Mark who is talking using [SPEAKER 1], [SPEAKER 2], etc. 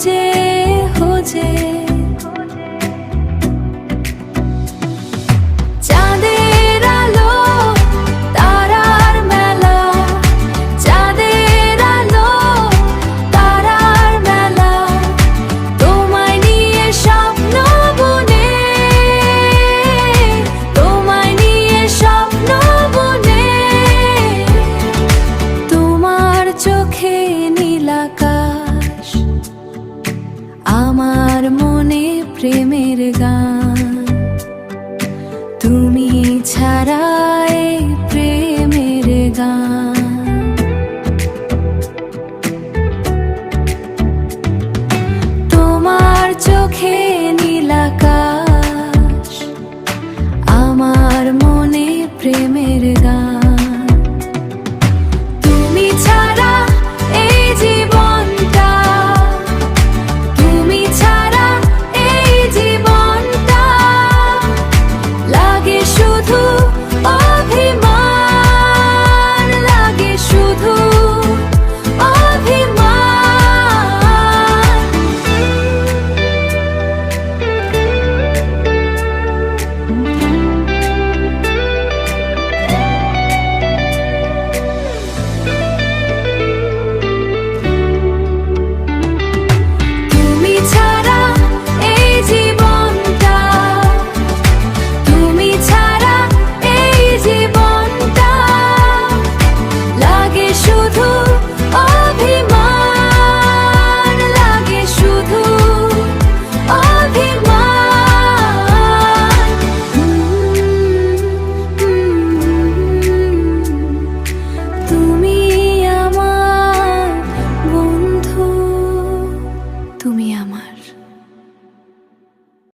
[SPEAKER 1] খুঁজে খুঁজে চাঁদের আলো তারার মেলা, চাঁদের আলো তারার মেলা, তোমায় নিয়ে স্বপ্ন বুনে, তোমায় নিয়ে স্বপ্ন বুনে। তোমার চোখে নীল আকাশ, আমার মনে প্রেমের গান, তুমি ছাড়া